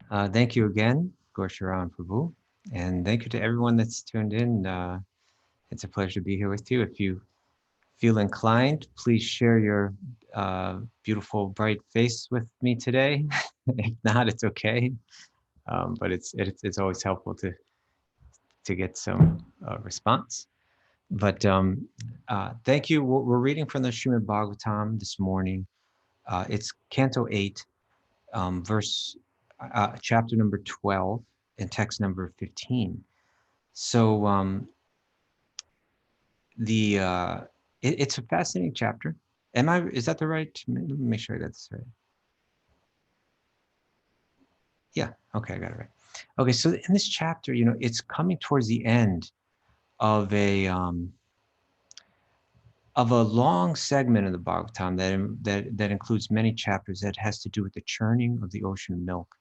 Thank you again, Gorsharan Prabhu, and thank you to everyone that's tuned in. It's a pleasure to be here with you. If you feel inclined, please share your beautiful, bright face with me today. If not, it's okay. But it's always helpful to get some response. But thank you. We're reading from the Shrimad Bhagavatam this morning. It's Canto 8, chapter number 12 and text number 15. So it's a fascinating chapter. Is that the right? Let me make sure I got this right. Yeah, okay, I got it right. Okay, so in this chapter, it's coming towards the end of a long segment of the Bhagavatam that includes many chapters that has to do with the churning of the ocean of milk,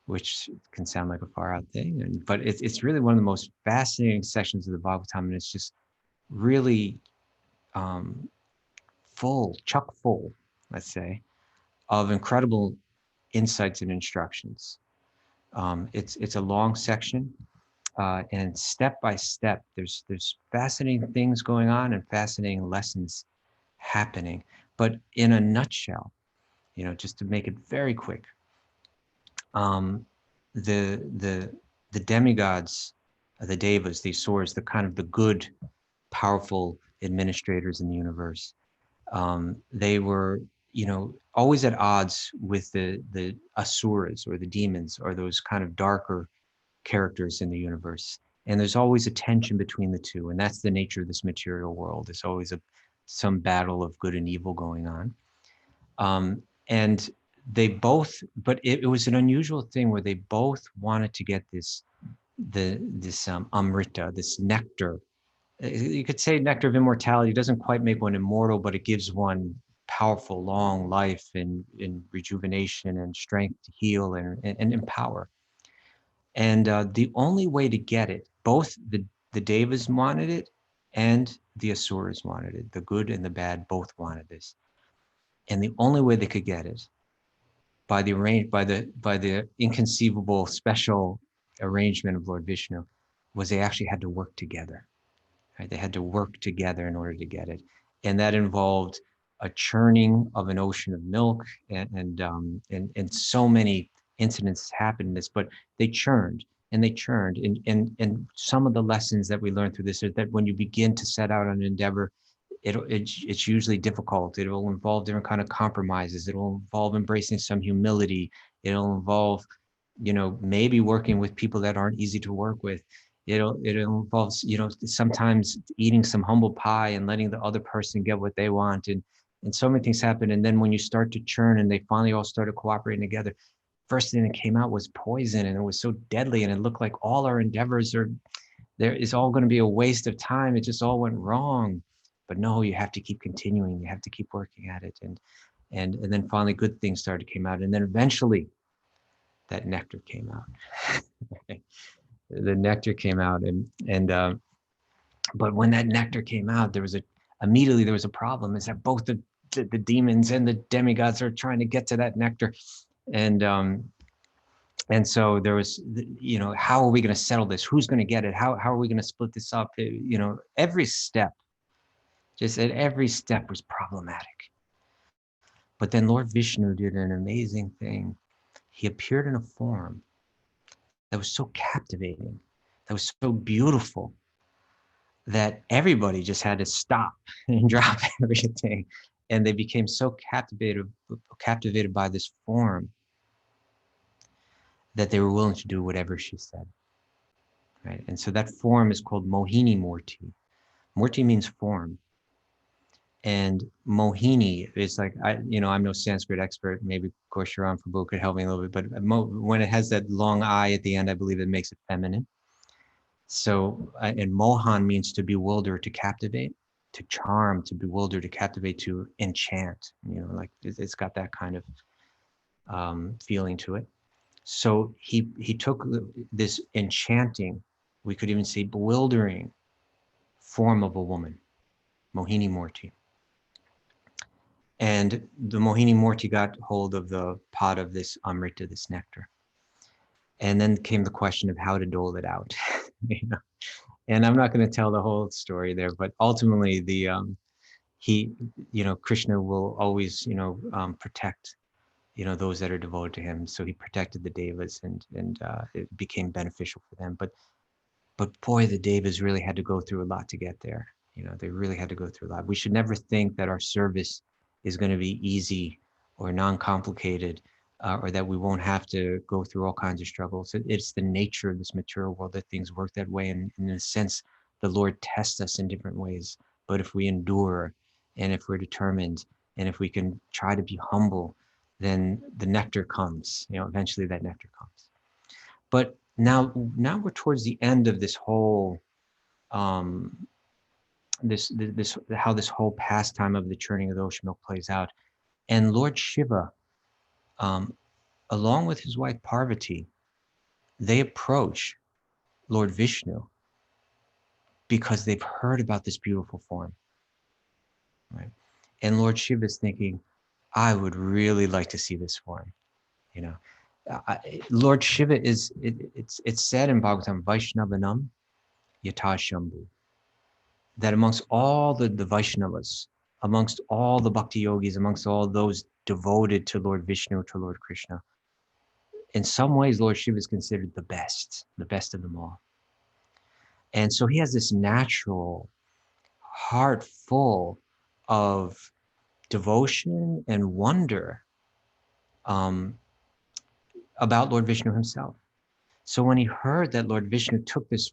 which can sound like a far out thing, but it's really one of the most fascinating sections of the Bhagavatam, and it's just really chock full, let's say, of incredible insights and instructions. It's a long section, and step by step, there's fascinating things going on and fascinating lessons happening. But in a nutshell, just to make it very quick, the demigods, the devas, the asuras, the kind of the good, powerful administrators in the universe, they were, always at odds with the asuras or the demons or those kind of darker characters in the universe. And there's always a tension between the two, and that's the nature of this material world. There's always some battle of good and evil going on. And they both, but it was an unusual thing where they both wanted to get this amrita, this nectar. You could say nectar of immortality. It doesn't quite make one immortal, but it gives one powerful, long life and rejuvenation and strength to heal and empower. And the only way to get it, both the devas wanted it and the asuras wanted it. The good and the bad both wanted this. And the only way they could get it, by the inconceivable special arrangement of Lord Vishnu, was they actually had to work together. Right? They had to work together in order to get it, and that involved a churning of an ocean of milk, and so many incidents happened in this. But they churned and they churned, and some of the lessons that we learned through this is that when you begin to set out on an endeavor, it's usually difficult. It will involve different kind of compromises. It will involve embracing some humility. It'll involve, maybe working with people that aren't easy to work with. It involves, sometimes eating some humble pie and letting the other person get what they want. And so many things happen. And then when you start to churn and they finally all started cooperating together, first thing that came out was poison, and it was so deadly. And it looked like all our endeavors is all going to be a waste of time. It just all went wrong. But no, you have to keep continuing. You have to keep working at it. And then finally good things started to come out. And then eventually that nectar came out. The nectar came out, but when that nectar came out, immediately there was a problem. Is that both the demons and the demigods are trying to get to that nectar, and so there was, how are we going to settle this? Who's going to get it? How are we going to split this up? Every step, just at every step, was problematic. But then Lord Vishnu did an amazing thing. He appeared in a form that was so captivating, that was so beautiful, that everybody just had to stop and drop everything. And they became so captivated by this form that they were willing to do whatever she said. Right? And so that form is called Mohini Murti. Murti means form. And Mohini is like, I'm no Sanskrit expert. Maybe Gorsharan Prabhu could help me a little bit. But when it has that long I at the end, I believe it makes it feminine. So, and Mohan means to bewilder, to captivate, to charm, to bewilder, to captivate, to enchant. Like it's got that kind of feeling to it. So he took this enchanting, we could even say bewildering form of a woman, Mohini Murti. And the Mohini Murti got hold of the pot of this amrita, this nectar. And then came the question of how to dole it out. You know? And I'm not going to tell the whole story there, but ultimately he, Krishna will always, protect, those that are devoted to him. So he protected the devas, and it became beneficial for them. But boy, the devas really had to go through a lot to get there. They really had to go through a lot. We should never think that our service is going to be easy or non-complicated, or that we won't have to go through all kinds of struggles. It's the nature of this material world that things work that way. And in a sense, the Lord tests us in different ways. But if we endure, and if we're determined, and if we can try to be humble, then the nectar comes. Eventually that nectar comes. But now we're towards the end of this whole this how this whole pastime of the churning of the ocean milk plays out. And Lord Shiva, along with his wife Parvati, they approach Lord Vishnu because they've heard about this beautiful form, right? And Lord Shiva is thinking, I would really like to see this form. Lord Shiva it's said in Bhagavatam, Vaishnavanam Yata Shambhu, that amongst all the Vaishnavas, amongst all the bhakti yogis, amongst all those devoted to Lord Vishnu, to Lord Krishna, in some ways, Lord Shiva is considered the best of them all. And so he has this natural heart full of devotion and wonder about Lord Vishnu himself. So when he heard that Lord Vishnu took this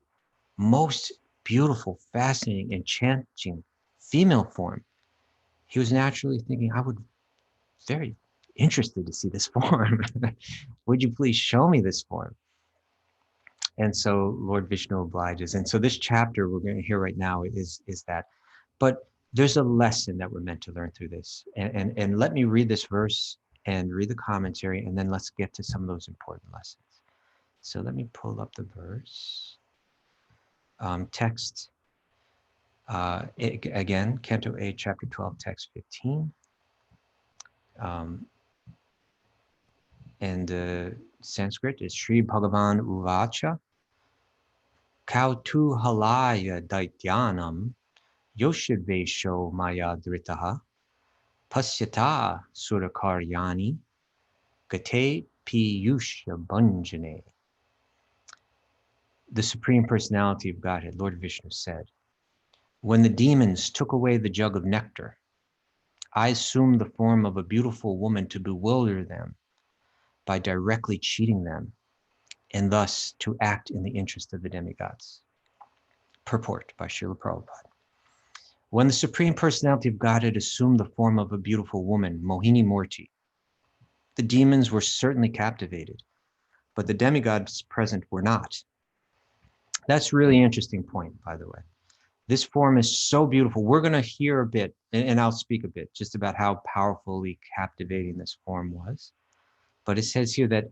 most beautiful, fascinating, enchanting female form, he was naturally thinking, I would very interested to see this form. Would you please show me this form? And so Lord Vishnu obliges. And so this chapter we're going to hear right now is that. But there's a lesson that we're meant to learn through this. And let me read this verse and read the commentary, and then let's get to some of those important lessons. So let me pull up the verse. Text, again, Canto 8, Chapter 12, Text 15. And Sanskrit is Sri Bhagavan Uvacha Kautuhalaya Daityanam Yoshivesho Maya Dritaha Pasyata Surakaryani Gate Piyusha Bhanjane. The Supreme Personality of Godhead, Lord Vishnu, said, when the demons took away the jug of nectar, I assumed the form of a beautiful woman to bewilder them by directly cheating them, and thus to act in the interest of the demigods. Purport by Srila Prabhupada. When the Supreme Personality of Godhead assumed the form of a beautiful woman, Mohini Murti, the demons were certainly captivated, but the demigods present were not. That's a really interesting point, by the way. This form is so beautiful. We're going to hear a bit, and I'll speak a bit, just about how powerfully captivating this form was. But it says here that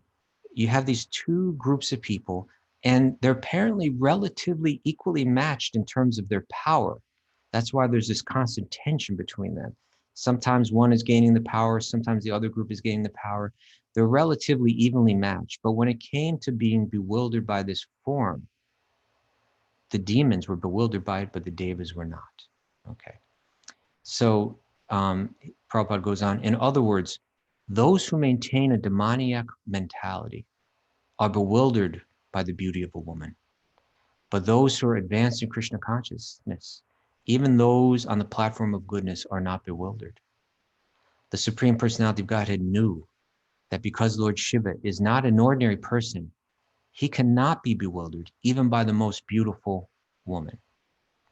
you have these two groups of people, and they're apparently relatively equally matched in terms of their power. That's why there's this constant tension between them. Sometimes one is gaining the power, sometimes the other group is gaining the power. They're relatively evenly matched. But when it came to being bewildered by this form, the demons were bewildered by it, but the devas were not. Okay. So Prabhupada goes on, in other words, those who maintain a demoniac mentality are bewildered by the beauty of a woman. But those who are advanced in Krishna consciousness, even those on the platform of goodness, are not bewildered. The Supreme Personality of Godhead knew that because Lord Shiva is not an ordinary person, he cannot be bewildered even by the most beautiful woman.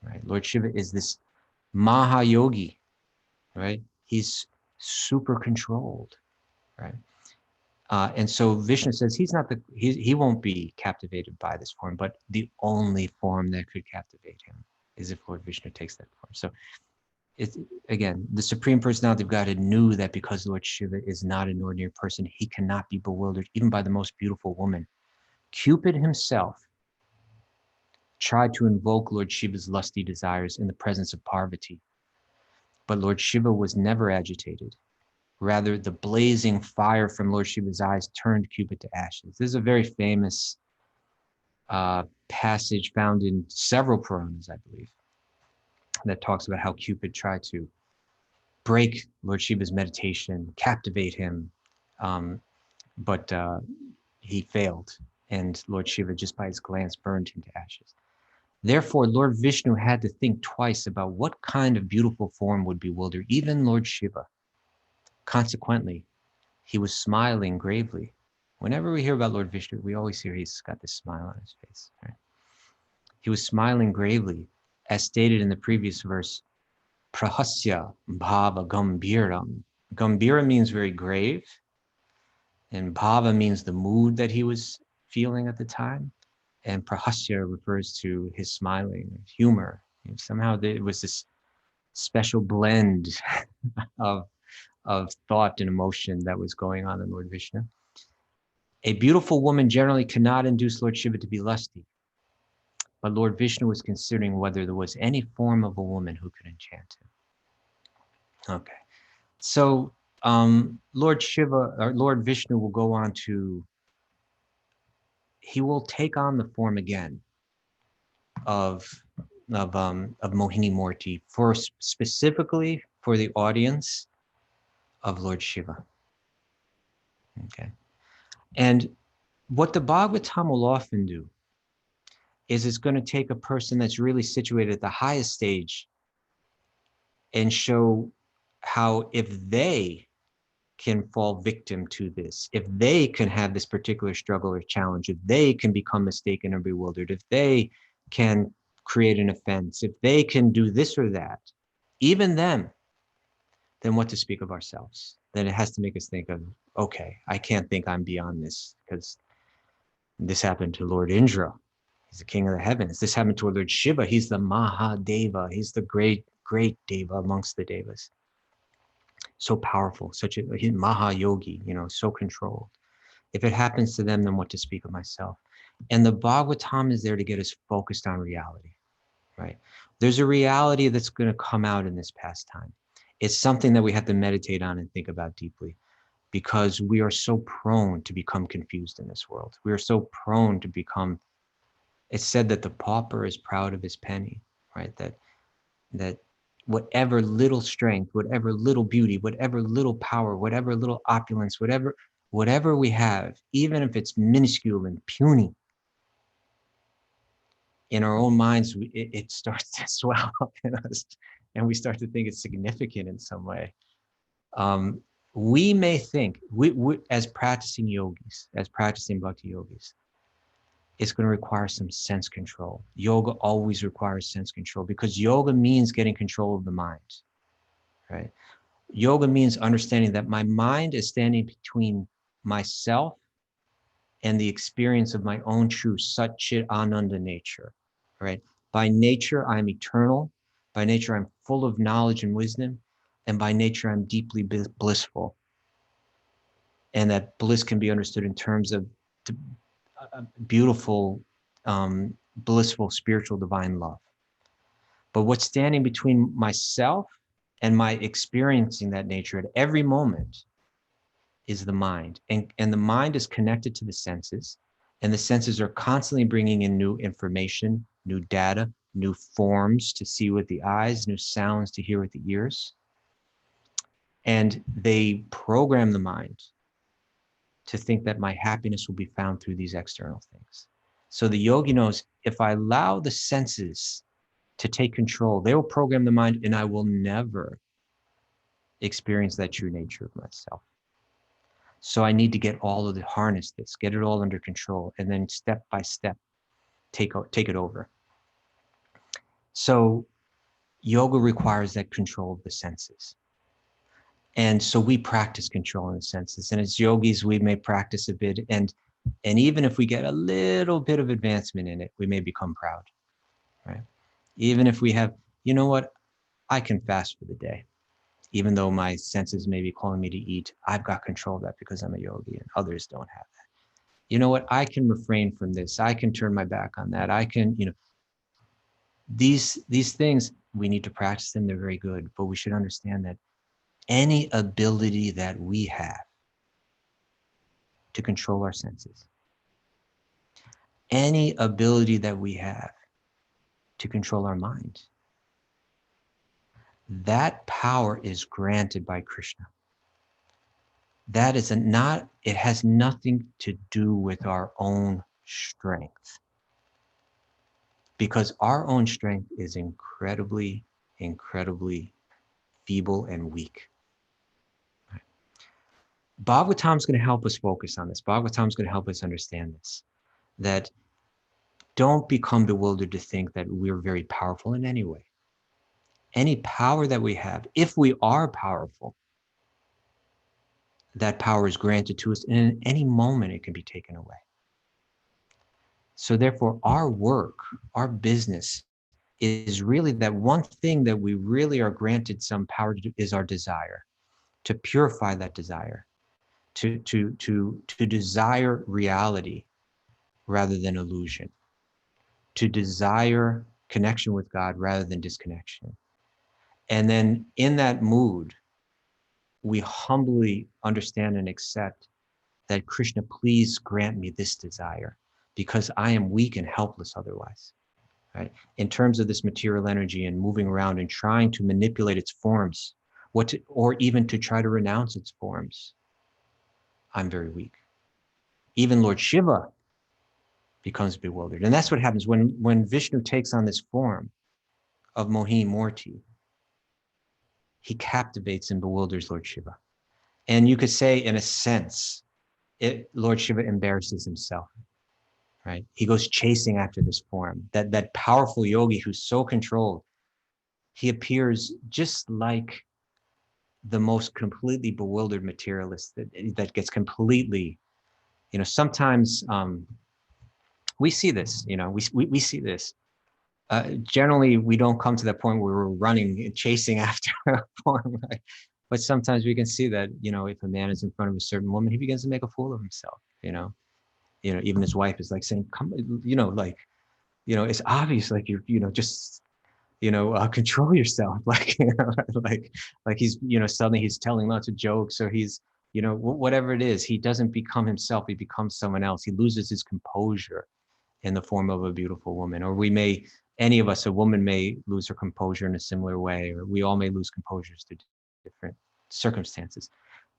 Right? Lord Shiva is this Mahayogi, right? He's super controlled, right? And so Vishnu says he won't be captivated by this form, but the only form that could captivate him is if Lord Vishnu takes that form. So it's, again, the Supreme Personality of Godhead knew that because Lord Shiva is not an ordinary person, he cannot be bewildered even by the most beautiful woman. Cupid himself tried to invoke Lord Shiva's lusty desires in the presence of Parvati, but Lord Shiva was never agitated. Rather, the blazing fire from Lord Shiva's eyes turned Cupid to ashes. This is a very famous passage found in several Puranas, I believe, that talks about how Cupid tried to break Lord Shiva's meditation, captivate him, but he failed, and Lord Shiva, just by his glance, burned him to ashes. Therefore, Lord Vishnu had to think twice about what kind of beautiful form would bewilder even Lord Shiva. Consequently, he was smiling gravely. Whenever we hear about Lord Vishnu, we always hear he's got this smile on his face. Right? He was smiling gravely, as stated in the previous verse, Prahasya bhava gambiram. Gambira means very grave, and bhava means the mood that he was feeling at the time. And prahasya refers to his smiling, humor. And somehow it was this special blend of, of thought and emotion that was going on in Lord Vishnu. A beautiful woman generally cannot induce Lord Shiva to be lusty, but Lord Vishnu was considering whether there was any form of a woman who could enchant him. Okay, so Lord Shiva, or Lord Vishnu will go on to, he will take on the form again of Mohini Murti, for specifically for the audience of Lord Shiva. Okay, and what the Bhagavatam will often do is it's going to take a person that's really situated at the highest stage and show how if they can fall victim to this, if they can have this particular struggle or challenge, if they can become mistaken or bewildered, if they can create an offense, if they can do this or that, even them, then what to speak of ourselves? Then it has to make us think of, okay, I can't think I'm beyond this, because this happened to Lord Indra. He's the king of the heavens. This happened to Lord Shiva. He's the Mahadeva. He's the great, great Deva amongst the Devas. So powerful, such a Mahayogi, so controlled. If it happens to them, then what to speak of myself? And the Bhagavatam is there to get us focused on reality, right? There's a reality that's going to come out in this pastime. It's something that we have to meditate on and think about deeply, because we are so prone to become confused in this world. We are so prone to become, it's said that the pauper is proud of his penny, right? That whatever little strength, whatever little beauty, whatever little power, whatever little opulence, whatever we have, even if it's minuscule and puny, in our own minds, it starts to swell up in us, and we start to think it's significant in some way. We may think, we as practicing yogis, as practicing bhakti yogis, it's going to require some sense control. Yoga always requires sense control, because yoga means getting control of the mind, right? Yoga means understanding that my mind is standing between myself and the experience of my own true Sat Chit Ananda nature, right? By nature, I'm eternal. By nature, I'm full of knowledge and wisdom. And by nature, I'm deeply blissful. And that bliss can be understood in terms of beautiful, blissful, spiritual, divine love. But what's standing between myself and my experiencing that nature at every moment is the mind. And the mind is connected to the senses, and the senses are constantly bringing in new information, new data, new forms to see with the eyes, new sounds to hear with the ears. And they program the mind to think that my happiness will be found through these external things. So the yogi knows, if I allow the senses to take control, they will program the mind, and I will never experience that true nature of myself. So I need to get all of the, harness this, get it all under control, and then step by step, take it over. So yoga requires that control of the senses. And so we practice controlling the senses. And as yogis, we may practice a bit. And even if we get a little bit of advancement in it, we may become proud, right? Even if we have, you know what, I can fast for the day. Even though my senses may be calling me to eat, I've got control of that because I'm a yogi, and others don't have that. You know what, I can refrain from this. I can turn my back on that. I can, these things, we need to practice them. They're very good, but we should understand that any ability that we have to control our senses, any ability that we have to control our mind, that power is granted by Krishna. That is it has nothing to do with our own strength, because our own strength is incredibly, incredibly feeble and weak. Right? Bhagavatam's going to help us focus on this. Bhagavatam's going to help us understand this, that don't become bewildered to think that we're very powerful in any way. Any power that we have, if we are powerful, that power is granted to us, and in any moment it can be taken away. So therefore, our work, our business is really that one thing that we really are granted some power to do is our desire, to purify that desire, to desire reality rather than illusion, to desire connection with God rather than disconnection. And then in that mood, we humbly understand and accept that Krishna, please grant me this desire, because I am weak and helpless otherwise. Right? In terms of this material energy and moving around and trying to manipulate its forms, or even to try to renounce its forms, I'm very weak. Even Lord Shiva becomes bewildered. And that's what happens when Vishnu takes on this form of Mohi Morti. He captivates and bewilders Lord Shiva. And you could say, in a sense, Lord Shiva embarrasses himself. Right? He goes chasing after this form. That powerful yogi who's so controlled, he appears just like the most completely bewildered materialist that gets completely, sometimes we see this, we see this. Generally, we don't come to that point where we're running and chasing after a form, right? But sometimes we can see that, if a man is in front of a certain woman, he begins to make a fool of himself, even his wife is like saying, come, it's obvious, like you're, just, control yourself, like, like he's, suddenly he's telling lots of jokes, or he's, whatever it is, he doesn't become himself, he becomes someone else. He loses his composure in the form of a beautiful woman. Or any of us, a woman may lose her composure in a similar way, or we all may lose composures to different circumstances.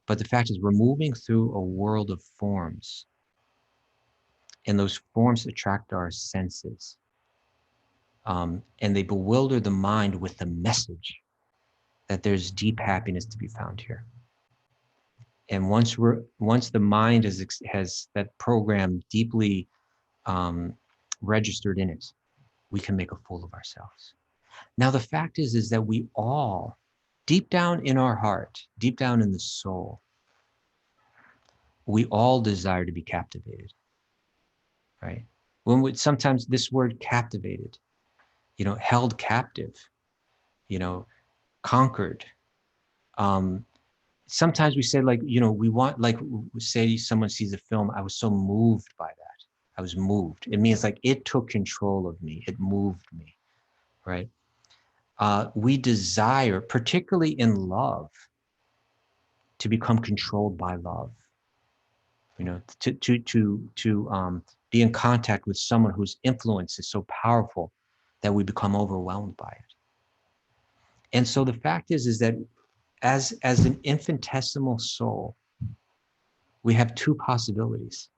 But the fact is, we're moving through a world of forms, and those forms attract our senses. And they bewilder the mind with the message that there's deep happiness to be found here. And once the mind has that program deeply registered in it, we can make a fool of ourselves. Now, the fact is that we all, deep down in our heart, deep down in the soul, we all desire to be captivated, right? Sometimes this word captivated, held captive, conquered. Sometimes we say, like, we want, like, say someone sees a film, I was so moved by that. I was moved. It means like it took control of me. It moved me, right? We desire, particularly in love, to become controlled by love. To be in contact with someone whose influence is so powerful that we become overwhelmed by it. And so the fact is that as an infinitesimal soul, we have two possibilities.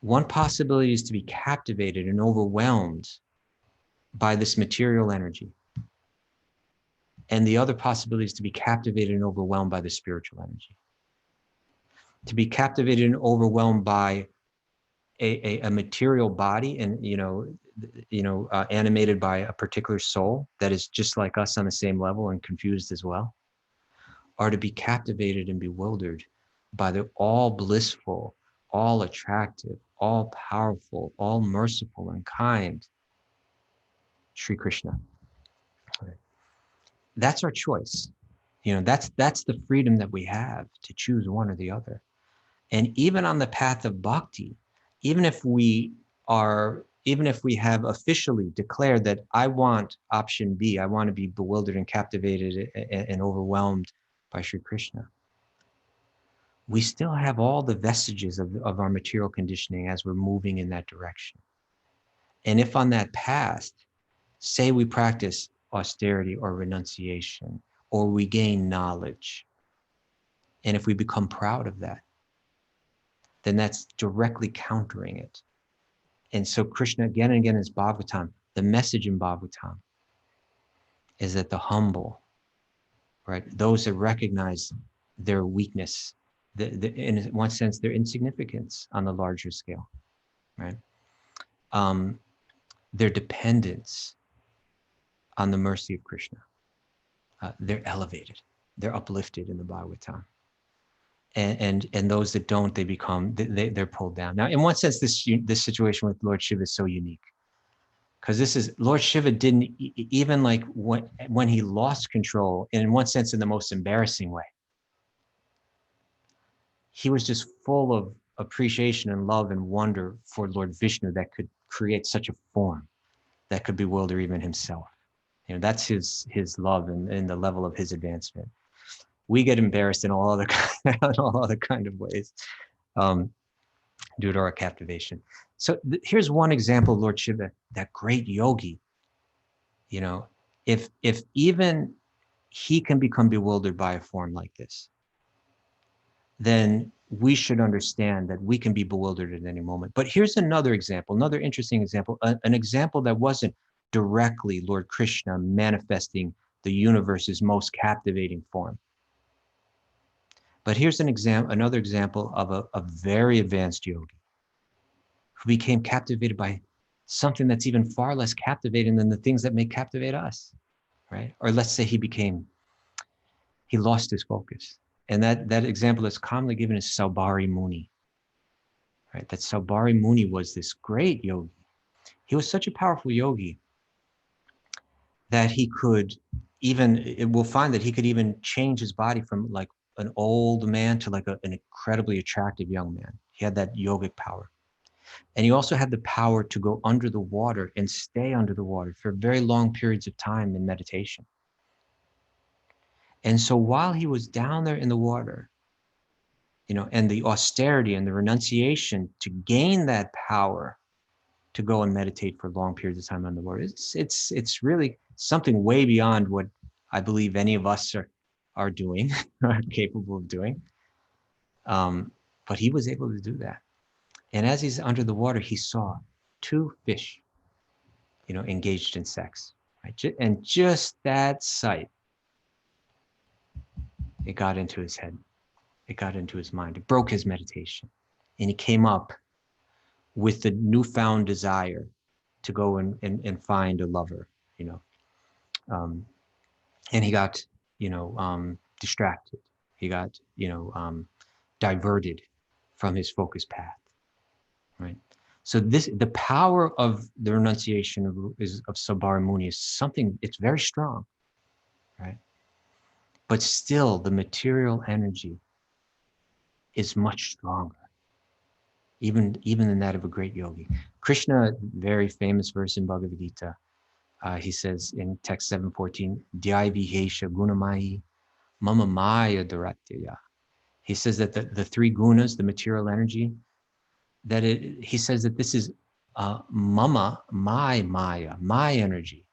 One possibility is to be captivated and overwhelmed by this material energy. And the other possibility is to be captivated and overwhelmed by the spiritual energy. To be captivated and overwhelmed by a material body and, animated by a particular soul that is just like us on the same level and confused as well. Or to be captivated and bewildered by the all blissful, all attractive, all powerful, all merciful and kind Sri Krishna. That's our choice. That's the freedom that we have to choose one or the other. And even on the path of bhakti, even if we are even if we have officially declared that I want option B, I want to be bewildered and captivated and overwhelmed by Sri Krishna, we still have all the vestiges of our material conditioning as we're moving in that direction. And if on that path, say we practice austerity or renunciation, or we gain knowledge, and if we become proud of that, then that's directly countering it. And so Krishna, again and again in his Bhagavatam, the message in Bhagavatam is that the humble, right, those that recognize their weakness, in one sense, their insignificance on the larger scale, right? Their dependence on the mercy of Krishna. They're elevated, they're uplifted in the Bhagavatam. And those that don't, they become, they're pulled down. Now, in one sense, this situation with Lord Shiva is so unique, because this is, Lord Shiva didn't, even like when he lost control, and in one sense, in the most embarrassing way, he was just full of appreciation and love and wonder for Lord Vishnu that could create such a form that could bewilder even himself. You know, that's his love and the level of his advancement. We get embarrassed in all other kind of ways due to our captivation. So here's one example of Lord Shiva, that great yogi. You know, if even he can become bewildered by a form like this, then we should understand that we can be bewildered at any moment. But here's another example, another interesting example, an example that wasn't directly Lord Krishna manifesting the universe's most captivating form. But here's another example of a very advanced yogi who became captivated by something that's even far less captivating than the things that may captivate us, right? Or let's say he lost his focus. And that example that's commonly given is Saubhari Muni, right? That Saubhari Muni was this great yogi. He was such a powerful yogi that he could we'll find that he could even change his body from like an old man to like an incredibly attractive young man. He had that yogic power. And he also had the power to go under the water and stay under the water for very long periods of time in meditation. And so while he was down there in the water, you know, and the austerity and the renunciation to gain that power to go and meditate for long periods of time on the water, it's really something way beyond what I believe any of us are doing, are capable of doing. But he was able to do that. And as he's under the water, he saw two fish, you know, engaged in sex, right? And just that sight, it got into his head. It got into his mind. It broke his meditation. And he came up with the newfound desire to go and find a lover, you know. And he got, you know, distracted. He got, you know, diverted from his focus path, right? So the power of the renunciation of Saubhari Muni is something, it's very strong, right? But still the material energy is much stronger, even than that of a great yogi. Krishna, very famous verse in Bhagavad Gita, he says in text 7:14, Dhyavihesha gunamayi mama maya dharatyaya. He says that the three gunas, the material energy, he says that this is mama, my maya, my energy,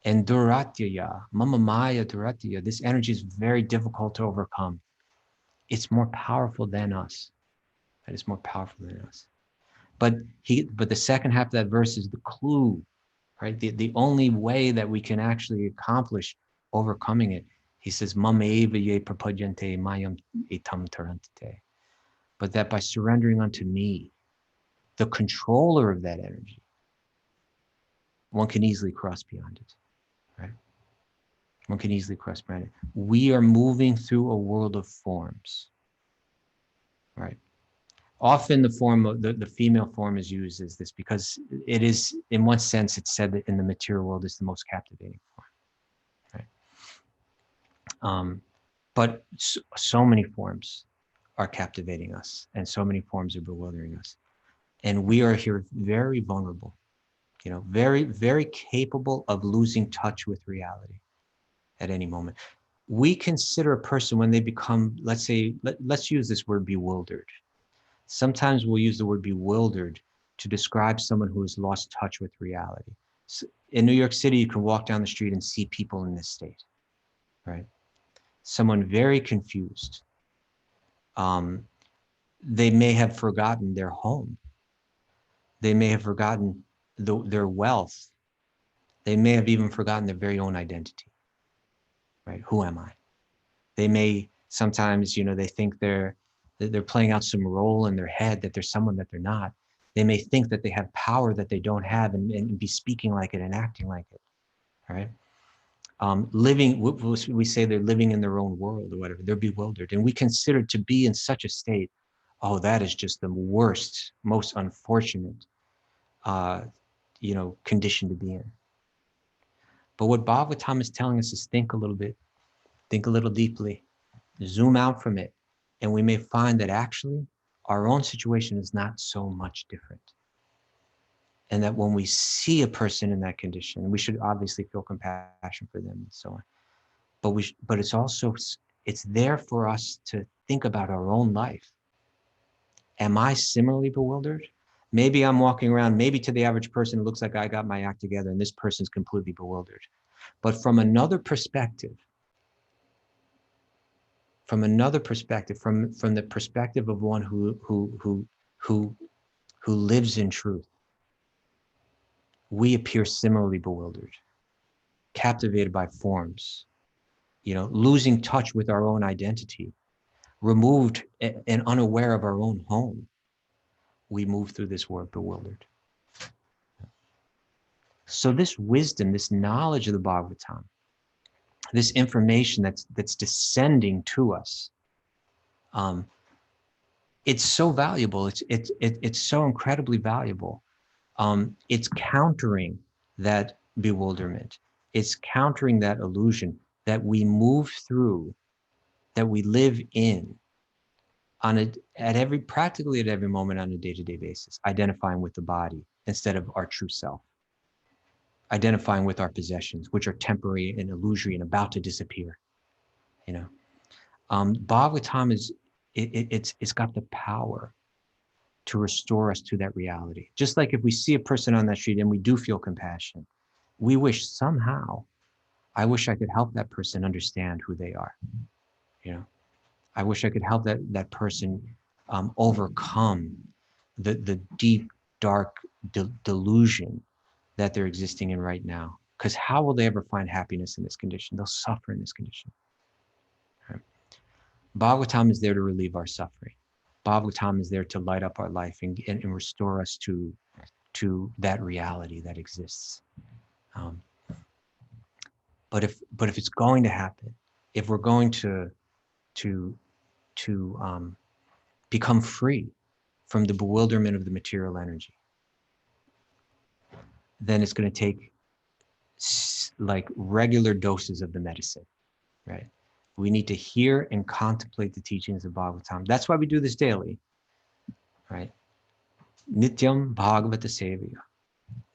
and dharatyaya, mama maya dharatyaya. This energy is very difficult to overcome. It's more powerful than us. That is more powerful than us. But the second half of that verse is the clue, right? The only way that we can actually accomplish overcoming it. He says, Mameva ye prapadyante mayam etam tarantite. But that by surrendering unto me, the controller of that energy, one can easily cross beyond it, right? One can easily cross beyond it. We are moving through a world of forms, right? Often the form of the female form is used as this because it is, in one sense, it's said that in the material world is the most captivating form, right? But so many forms are captivating us, and so many forms are bewildering us. And we are here very vulnerable, very, very capable of losing touch with reality at any moment. We consider a person when they become, let's say, let's use this word bewildered. Sometimes we'll use the word bewildered to describe someone who has lost touch with reality. So in New York City, you can walk down the street and see people in this state, right? Someone very confused. They may have forgotten their home. They may have forgotten their wealth. They may have even forgotten their very own identity, right? Who am I? They may sometimes, they think they're playing out some role in their head, that they're someone that they're not. They may think that they have power that they don't have and be speaking like it and acting like it, right? We say they're living in their own world or whatever. They're bewildered. And we consider to be in such a state, oh, that is just the worst, most unfortunate, condition to be in. But what Bhagavatam is telling us is think a little bit, think a little deeply, zoom out from it, and we may find that actually our own situation is not so much different. And that when we see a person in that condition, we should obviously feel compassion for them and so on. But it's there for us to think about our own life. Am I similarly bewildered? Maybe I'm walking around, maybe to the average person, it looks like I got my act together and this person's completely bewildered. But from another perspective, from the perspective of one who lives in truth, we appear similarly bewildered, captivated by forms, losing touch with our own identity, removed and unaware of our own home. We move through this world bewildered. So this wisdom, this knowledge of the Bhagavatam, this information that's descending to us, it's so valuable. It's so incredibly valuable. It's countering that bewilderment. It's countering that illusion that we move through, that we live in practically at every moment on a day-to-day basis, identifying with the body instead of our true self, identifying with our possessions, which are temporary and illusory and about to disappear. Bhagavatam it's got the power to restore us to that reality. Just like if we see a person on that street and we do feel compassion, we wish somehow, I wish I could help that person understand who they are. I wish I could help that person overcome the deep, dark delusion that they're existing in right now. Because how will they ever find happiness in this condition? They'll suffer in this condition. Right? Bhagavatam is there to relieve our suffering. Bhagavatam is there to light up our life and restore us to that reality that exists. But if it's going to happen, if we're going to become free from the bewilderment of the material energy, then it's going to take like regular doses of the medicine, right? We need to hear and contemplate the teachings of Bhagavatam. That's why we do this daily, right? Nityam Bhagavata Sevaya,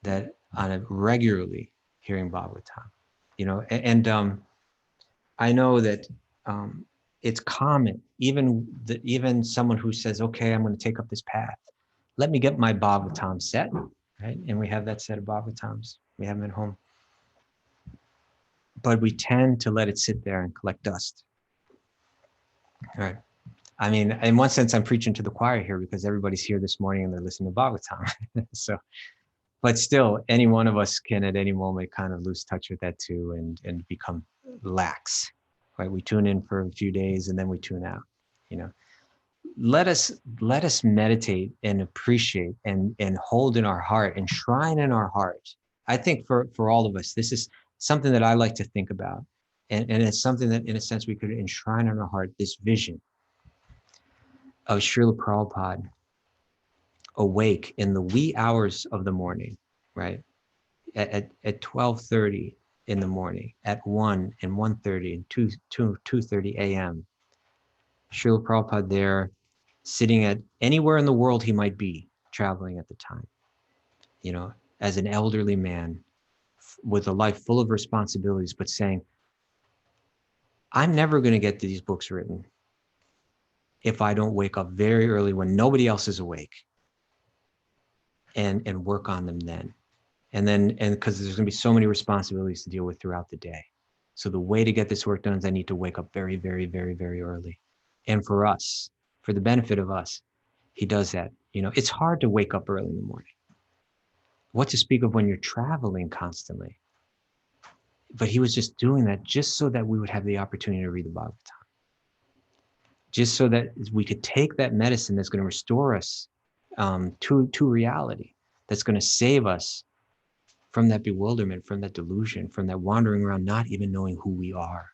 that on a regularly hearing Bhagavatam, and I know that it's common, even someone who says, okay, I'm going to take up this path. Let me get my Bhagavatam set, right? And we have that set of Bhagavatams. We have them at home. But we tend to let it sit there and collect dust. All right. I mean, in one sense, I'm preaching to the choir here because everybody's here this morning and they're listening to Bhagavatam. So, but still, any one of us can at any moment kind of lose touch with that too and become lax, right? We tune in for a few days and then we tune out, Let us meditate and appreciate and hold in our heart, enshrine in our heart. I think for all of us, this is something that I like to think about. And it's something that, in a sense, we could enshrine in our heart, this vision of Srila Prabhupada awake in the wee hours of the morning, right? At 12:30 in the morning, at 1 and 1:30 and 2:30 a.m. Srila Prabhupada there, sitting at anywhere in the world he might be traveling at the time, as an elderly man with a life full of responsibilities, but saying, I'm never going to get these books written if I don't wake up very early when nobody else is awake and work on them then. And because there's going to be so many responsibilities to deal with throughout the day. So the way to get this work done is I need to wake up very, very, very, very early. And for us, for the benefit of us, he does that. It's hard to wake up early in the morning. What to speak of when you're traveling constantly. But he was just doing that just so that we would have the opportunity to read the Bhagavatam. Just so that we could take that medicine that's going to restore us to reality, that's going to save us from that bewilderment, from that delusion, from that wandering around, not even knowing who we are.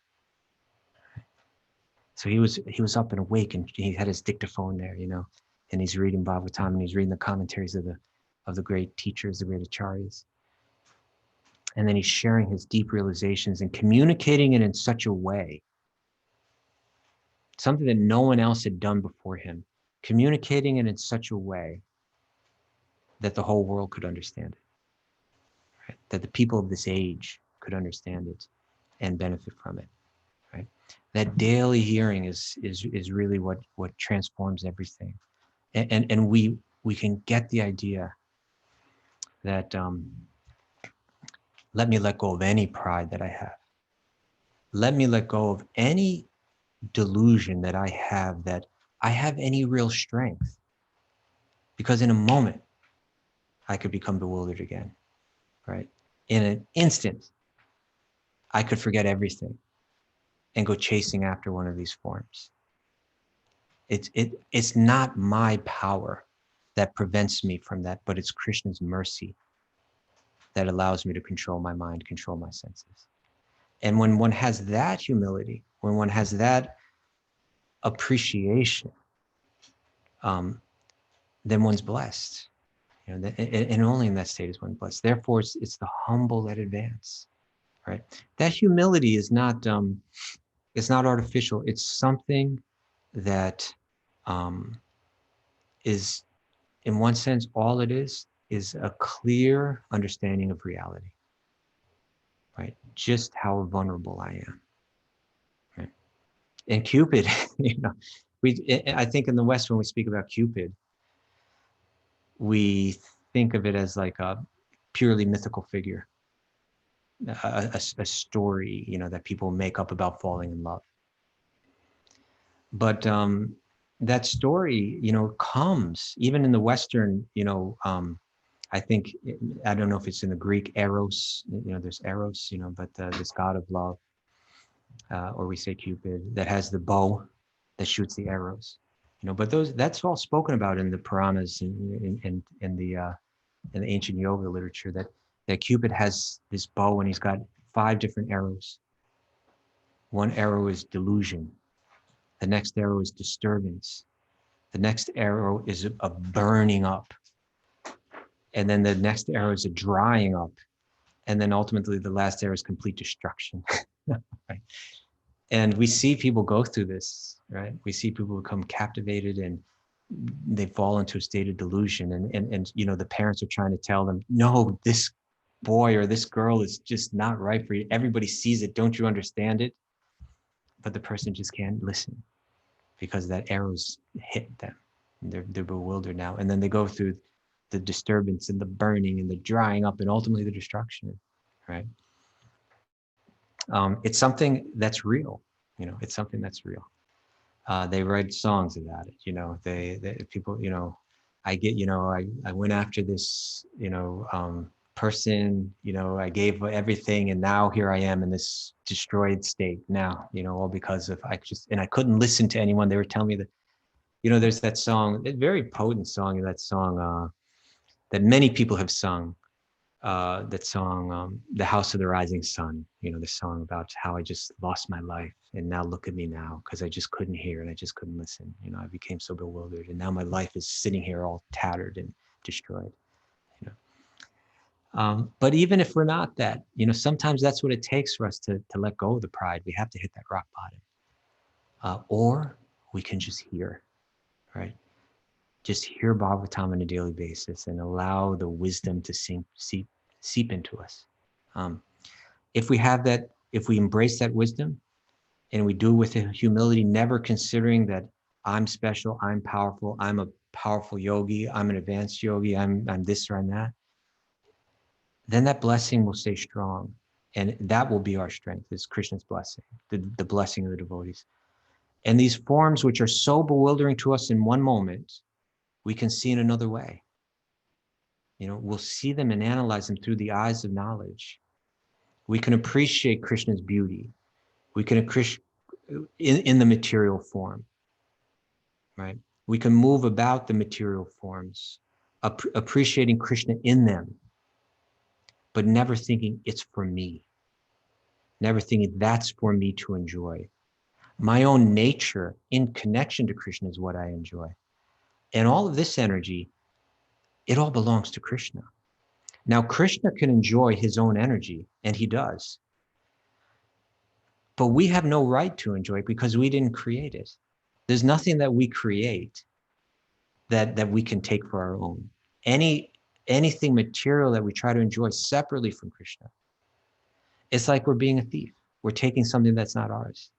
So he was up and awake, and he had his dictaphone there, and he's reading Bhagavatam, and he's reading the commentaries of the great teachers, the great acharyas. And then he's sharing his deep realizations and communicating it in such a way, something that no one else had done before him, communicating it in such a way that the whole world could understand it, right? That the people of this age could understand it and benefit from it, right? That daily hearing is really what transforms everything. And we can get the idea that let me let go of any pride that I have. Let me let go of any delusion that I have any real strength. Because in a moment, I could become bewildered again, right? In an instant, I could forget everything and go chasing after one of these forms. It's not my power that prevents me from that, but it's Krishna's mercy that allows me to control my mind, control my senses. And when one has that humility, when one has that appreciation, then one's blessed. And only in that state is one blessed. Therefore, it's the humble that advance, right? That humility is not it's not artificial. It's something that is, in one sense, all it is a clear understanding of reality, right? Just how vulnerable I am, right? And Cupid, I think in the West, when we speak about Cupid, we think of it as like a purely mythical figure, a story, that people make up about falling in love. But that story, comes even in the Western, I think, I don't know if it's in the Greek, Eros, there's Eros, but this god of love, or we say Cupid, that has the bow that shoots the arrows, but that's all spoken about in the Puranas and in the ancient yoga literature, that Cupid has this bow and he's got 5 different arrows. One arrow is delusion. The next arrow is disturbance. The next arrow is a burning up. And then the next arrow is a drying up. And then ultimately the last arrow is complete destruction. Right? And we see people go through this, right? We see people become captivated and they fall into a state of delusion. And the parents are trying to tell them, no, this boy or this girl is just not right for you. Everybody sees it. Don't you understand it? But the person just can't listen because that arrow's hit them. They're bewildered now. And then they go through the disturbance and the burning and the drying up and ultimately the destruction, right? It's something that's real, it's something that's real. They write songs about it, they people, I get, I went after this, person, I gave everything and now here I am in this destroyed state now, all because of, I couldn't listen to anyone. They were telling me that, there's that song, a very potent song, that song that many people have sung, that song, The House of the Rising Sun, the song about how I just lost my life and now look at me now because I just couldn't hear and I just couldn't listen. I became so bewildered and now my life is sitting here all tattered and destroyed. But even if we're not that, sometimes that's what it takes for us to let go of the pride. We have to hit that rock bottom, or we can just hear, right? just hear Bhagavatam on a daily basis and allow the wisdom to seep into us. If we have that, if we embrace that wisdom and we do it with humility, never considering that I'm special, I'm powerful, I'm a powerful yogi, I'm an advanced yogi, I'm this or I'm that, then that blessing will stay strong. And that will be our strength, is Krishna's blessing, the blessing of the devotees. And these forms, which are so bewildering to us in one moment, we can see in another way. We'll see them and analyze them through the eyes of knowledge. We can appreciate Krishna's beauty. We can appreciate in the material form, right? We can move about the material forms, appreciating Krishna in them, but never thinking it's for me, never thinking that's for me to enjoy. My own nature in connection to Krishna is what I enjoy. And all of this energy, it all belongs to Krishna. Now, Krishna can enjoy his own energy, and he does. But we have no right to enjoy it because we didn't create it. There's nothing that we create that we can take for our own. Anything material that we try to enjoy separately from Krishna, it's like we're being a thief. We're taking something that's not ours.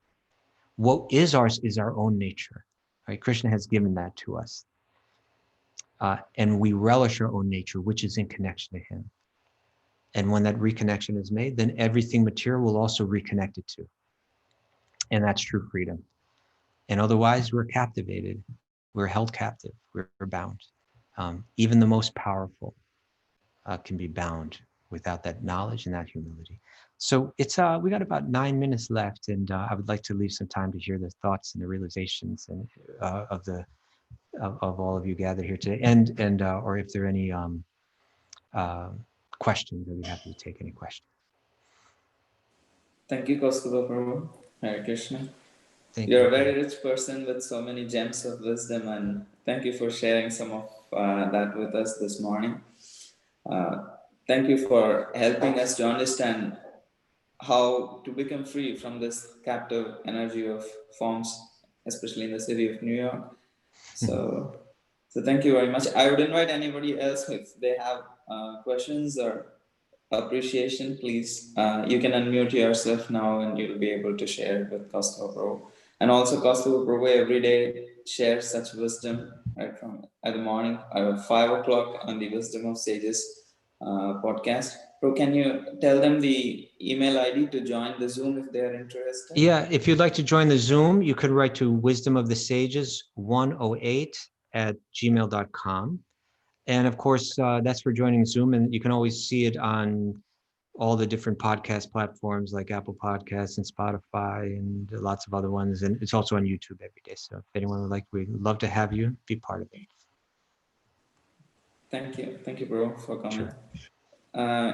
What is ours is our own nature, right? Krishna has given that to us. And we relish our own nature, which is in connection to him. And when that reconnection is made, then everything material will also reconnect it to. And that's true freedom. And otherwise, we're captivated. We're held captive. We're bound. Even the most powerful can be bound without that knowledge and that humility. So it's we got about 9 minutes left, and I would like to leave some time to hear the thoughts and the realizations and of all of you gathered here today, and or if there are any questions, I'd be happy to take any questions. Thank you, Kaustubha Prabhu. Hare Krishna. Thank You're you. a very rich person with so many gems of wisdom, and thank you for sharing some of that with us this morning. Thank you for helping us to understand how to become free from this captive energy of forms, especially in the city of New York. So, thank you very much. I would invite anybody else if they have questions or appreciation, please. You can unmute yourself now and you'll be able to share with Kaustubha Prabhu. And also, Kaustubha Prabhu every day shares such wisdom right from at the morning, 5 o'clock on the Wisdom of Sages podcast. Prabhu, can you tell them the email ID to join the Zoom if they are interested? Yeah, if you'd like to join the Zoom, you could write to Wisdom of the Sages 108@gmail.com. And of course, that's for joining Zoom. And you can always see it on all the different podcast platforms like Apple Podcasts and Spotify and lots of other ones. And it's also on YouTube every day. So if anyone would like, we'd love to have you be part of it. Thank you. Thank you, bro, for coming. Sure.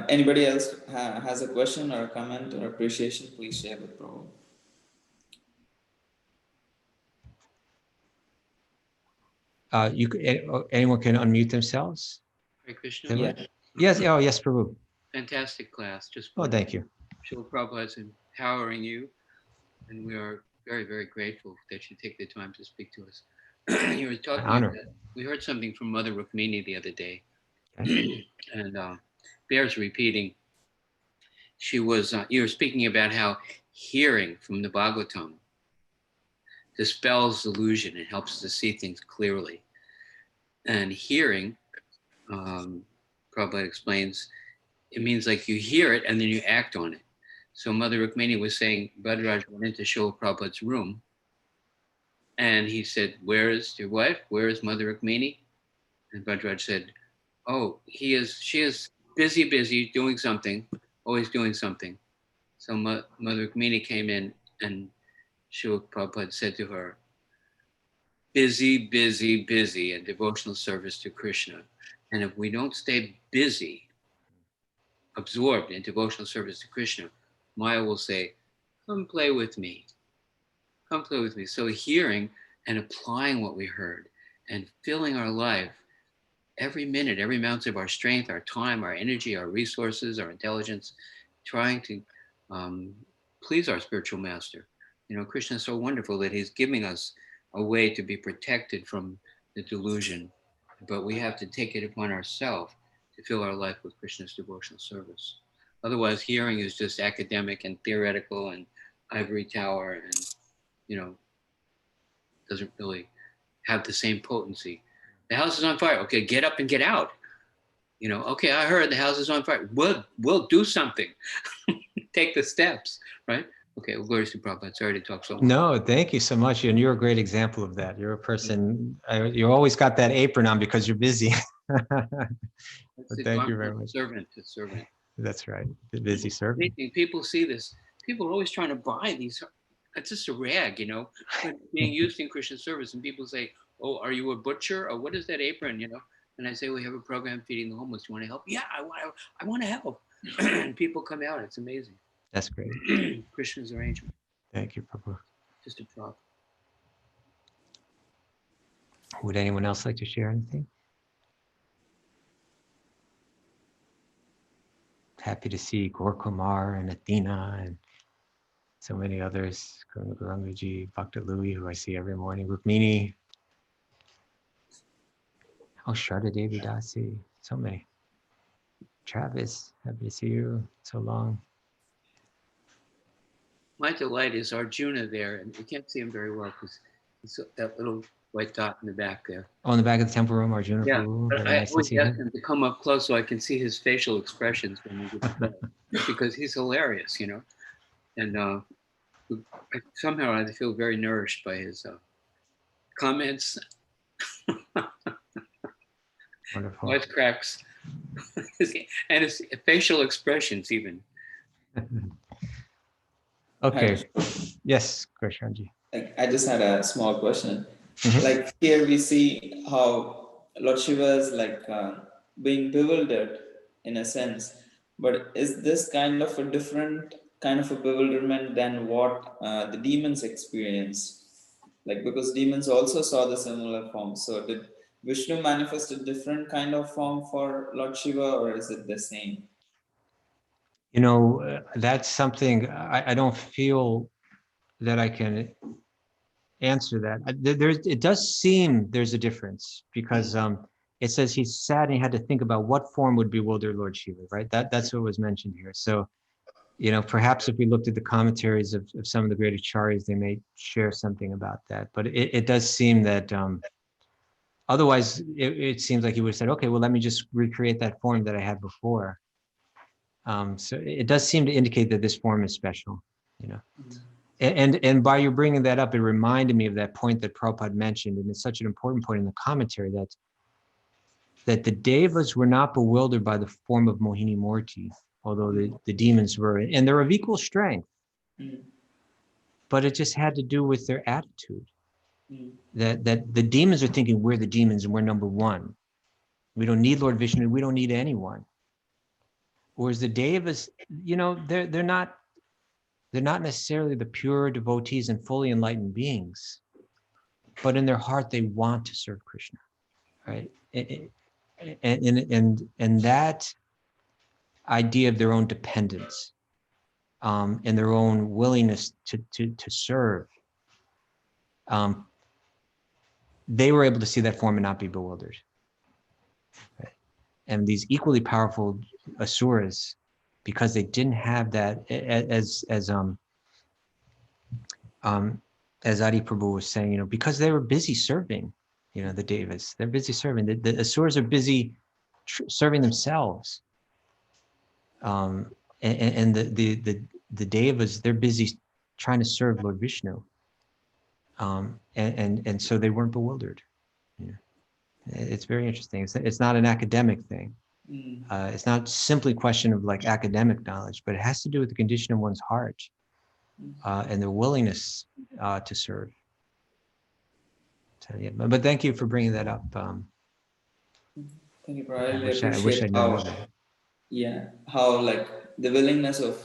Anybody else has a question or a comment or appreciation, please share with Prabhu. Anyone can unmute themselves. Hare Krishna. Yeah. Yes. Oh, yes, Prabhu. Fantastic class. Just thank you. Srila Prabhupada is empowering you, and we are very, very grateful that you take the time to speak to us. You were talking about, we heard something from Mother Rukmini the other day, and bears repeating. She was, you were speaking about how hearing from the Bhagavatam dispels illusion and helps us to see things clearly. And hearing, Prabhupada explains, it means like you hear it and then you act on it. So Mother Rukmini was saying, Bhadraj went into Srila Prabhupada's room and he said, where is your wife? Where is Mother Rukmini? And Bhadraj said, oh, she is busy doing something, always doing something. So Mother Rukmini came in and Srila Prabhupada said to her, busy in devotional service to Krishna. And if we don't stay busy, absorbed in devotional service to Krishna, Maya will say, come play with me. Come play with me. So hearing and applying what we heard and filling our life every minute, every ounce of our strength, our time, our energy, our resources, our intelligence, trying to please our spiritual master. You know, Krishna is so wonderful that he's giving us a way to be protected from the delusion but we have to take it upon ourselves to fill our life with Krishna's devotional service. Otherwise, hearing is just academic and theoretical and ivory tower, and doesn't really have the same potency. The house is on fire. Okay, get up and get out. Okay, I heard the house is on fire. We'll do something. Take the steps, right? Okay, well, glory to Prabhupada. Sorry to talk so much. No, thank you so much. And you're a great example of that. You're a person, you always got that apron on because you're busy. But thank you very much. Servant to servant. That's right. The busy servant. People see this. People are always trying to buy these. It's just a rag, being used in Christian service. And people say, "Oh, are you a butcher? Or what is that apron?" And I say, "We have a program feeding the homeless. You want to help?" "Yeah, I want to help." And people come out. It's amazing. That's great. Krishna's arrangement. Thank you, Prabhu. Just a drop. Would anyone else like to share anything? Happy to see Gaur Kumar and Athena and so many others. Gurangaji, Bhakta Louis, who I see every morning. Rukmini. Oh, Sharda Devi Dasi. So many. Travis, happy to see you. So long. My delight is Arjuna there, and we can't see him very well because he's that little white dot in the back there. Oh, in the back of the temple room, Arjuna. Yeah, Prabhu. but Very I nice to always see ask him. him to come up close so I can see his facial expressions when we get to bed, because he's hilarious, And somehow I feel very nourished by his comments, Wonderful. voice cracks, and his facial expressions even. Okay. Yes, Krishanji. I just had a small question. Like here we see how Lord Shiva is being bewildered in a sense, but is this kind of a different kind of a bewilderment than what the demons experience? Because demons also saw the similar form. So did Vishnu manifest a different kind of form for Lord Shiva, or is it the same? That's something I don't feel that I can answer that. It does seem there's a difference because it says he sat and he had to think about what form would bewilder Lord Shiva, right? That's what was mentioned here. So, perhaps if we looked at the commentaries of some of the great acharyas, they may share something about that. But it does seem that otherwise, it seems like he would have said, okay, well, let me just recreate that form that I had before. So it does seem to indicate that this form is special, And by you bringing that up, it reminded me of that point that Prabhupada mentioned, and it's such an important point in the commentary that the devas were not bewildered by the form of Mohini Murti, although the demons were, and they're of equal strength. But it just had to do with their attitude. That the demons are thinking we're the demons and we're number one. We don't need Lord Vishnu. We don't need anyone. Whereas the devas, they're not necessarily the pure devotees and fully enlightened beings, but in their heart they want to serve Krishna, right? And that idea of their own dependence and their own willingness to serve, they were able to see that form and not be bewildered. Right? And these equally powerful asuras, because they didn't have that, as Adi Prabhu was saying, because they were busy serving, the devas, they're busy serving. The asuras are busy serving themselves, and the devas, they're busy trying to serve Lord Vishnu, and so they weren't bewildered. It's very interesting. It's not an academic thing. It's not simply a question of academic knowledge, but it has to do with the condition of one's heart and their willingness to serve. So, yeah, but thank you for bringing that up. Thank you, bro. I really I wish I appreciate knew that. Yeah, how the willingness of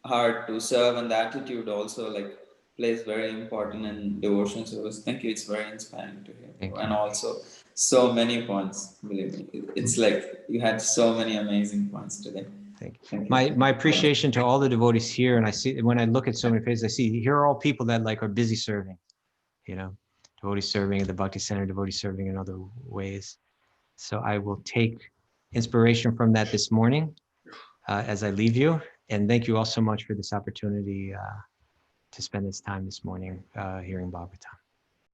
heart to serve and the attitude also plays very important in devotion service. Thank you. It's very inspiring to hear. Thank And you. also so many points, believe me. It's like you had so many amazing points today. Thank you. Thank you. My appreciation to all the devotees here, and I see when I look at so many faces, I see here are all people that are busy serving, devotees serving at the Bhakti Center, devotees serving in other ways. So I will take inspiration from that this morning as I leave you. And thank you all so much for this opportunity to spend this time this morning hearing Bhagavatam.